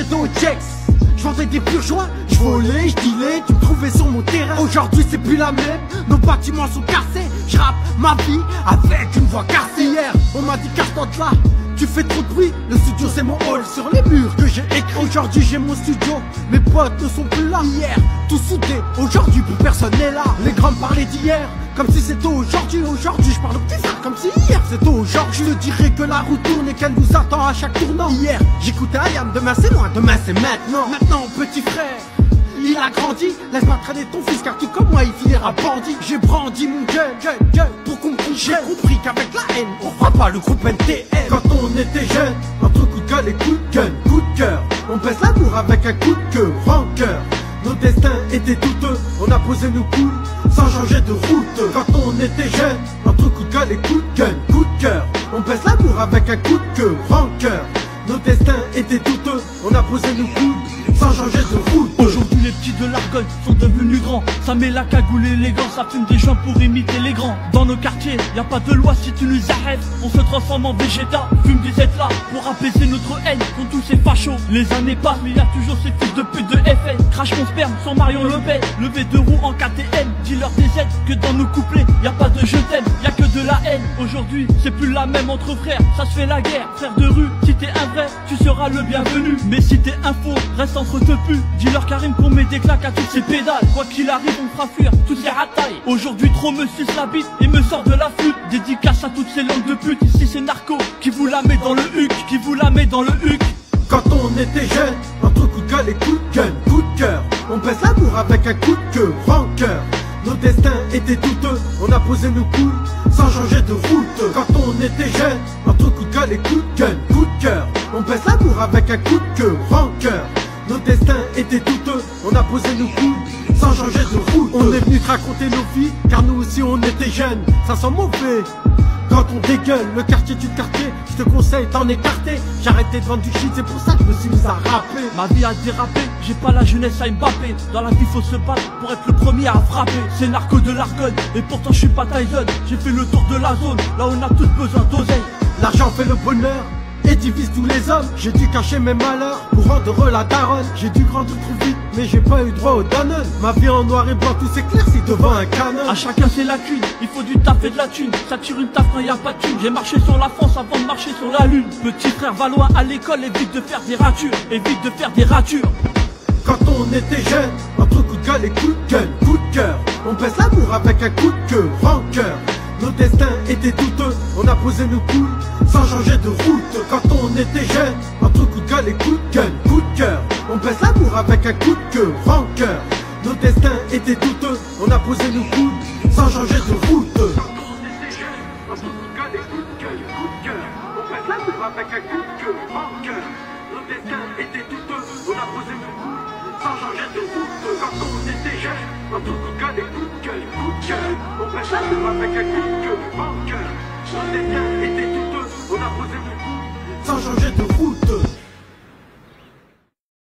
ghetto Jex. Je vendais des purs joints, je volais, je dealais, tu me trouvais sur mon terrain. Aujourd'hui c'est plus la même, nos bâtiments sont cassés. Je rappe ma vie avec une voix cassée. Hier, on m'a dit casse-toi de là, tu fais trop de bruit. Le studio c'est mon hall sur les murs que j'ai écrit. Aujourd'hui j'ai mon studio, mes potes ne sont plus là. Hier, tout soudé, aujourd'hui plus personne n'est là. Les grands me parlaient d'hier, comme si c'était aujourd'hui. Aujourd'hui je parle au petit frère comme si hier c'était aujourd'hui. Je te dirais que la roue tourne et qu'elle nous attend à chaque tournant. Hier j'écoutais Ayam, demain c'est loin, demain c'est maintenant. Maintenant petit frère, il a grandi, laisse-moi traîner ton fils car tout comme moi il finira bandit. J'ai brandi mon gun, pour qu'on bouge. J'ai compris qu'avec la haine, on fera pas le groupe NTN. Quand on était jeune, entre coup de gueule et coup de gun, coup de cœur, on baisse l'amour avec un coup de queue, rancœur. Nos destins étaient douteux, on a posé nos couilles sans changer de route. Quand on était jeune, entre coup de gueule et coup de gun, coup de cœur, on baisse l'amour avec un coup de queue, rancœur. Nos destins étaient douteux, on a posé nos couilles sans changer de route. Aujourd'hui les petits de l'Argonne sont devenus grands. Ça met la cagoule et les gants, ça fume des joints pour imiter les grands. Dans nos quartiers, y a pas de loi si tu nous arrêtes. On se transforme en végéta, fume des là pour apaiser notre haine contre tous ces fachos. Les années passent mais y a toujours ces fils de pute de FN. Crache mon sperme sans Marion Le Pen. Levé de roues en KTM, dis-leur des aides que dans nos couplets y a pas de je t'aime, y a que de la haine. Aujourd'hui c'est plus la même entre frères, ça se fait la guerre. Frère de rue, si t'es un vrai, tu seras le bienvenu. Mais si t'es un faux, reste entre te pu. Dis-leur Karim qu'on met des claques à toutes ces pédales. Quoi qu'il arrive on fera fuir toutes ces ratailles. Aujourd'hui trop me suce la bite et me sort de la flûte. Dédicace à toutes ces langues de pute. Ici c'est narco qui vous la met dans le huc, qui vous la met dans le huc. Quand on était jeune, entre coup de gueule et coup de gun, coup de cœur, on baisse l'amour avec un coup de queue, rancœur. Nos destins étaient douteux, on a posé nos couilles sans changer de route. Quand on était jeune, entre coup de gueule et coup de gun, coup de cœur, on baisse l'amour avec un coup de queue, rancœur. Nos destins étaient douteux, on a posé nos couilles sans changer de route. On est venu te raconter nos vies, car nous aussi on était jeunes, ça sent mauvais. Quand on dégueule, le quartier du quartier, je te conseille d'en écarter. J'ai arrêté de vendre du shit, c'est pour ça que je me suis mis à rapper. Ma vie a dérapé, j'ai pas la jeunesse à Mbappé. Dans la vie faut se battre pour être le premier à frapper. C'est narco de l'Argonne, et pourtant je suis pas Tyson. J'ai fait le tour de la zone, là on a tous besoin d'oseille. L'argent fait le bonheur et divise tous les hommes. J'ai dû cacher mes malheurs pour rendre heureux la daronne. J'ai dû grandir trop vite mais j'ai pas eu droit au Danone. Ma vie en noir et blanc tout s'éclaircit devant un canon. À chacun c'est la cuine, il faut du taf et de la thune. Ça tire une taf quand y a pas de thune. J'ai marché sur la France avant de marcher sur la lune. Petit frère va loin à l'école, évite de faire des ratures, évite de faire des ratures. Quand on était jeune, entre coup de gueule et coup de gun, coup de cœur, on baisse l'amour avec un coup de queue, rancœur. Nos destins étaient douteux, on a posé nos couilles sans changer de route. Quand on était jeune, entre coup de gueule et coup de gun, coup de cœur, on baisse l'amour avec un coup de queue, rancœur. Nos destins étaient douteux, on a posé nos couilles sans changer de route. Quand on était jeune, entre coup de gueule et coup de cœur, on baisse l'amour avec un coup de queue, rancœur. Nos destins étaient douteux, on a posé nos couilles sans changer de route. Quand on était jeune, entre coup de gueule et coup de cœur, on baisse l'amour avec un coup de queue, rancœur. Nos destins étaient douteux, on a posé nos couilles sans changer de route.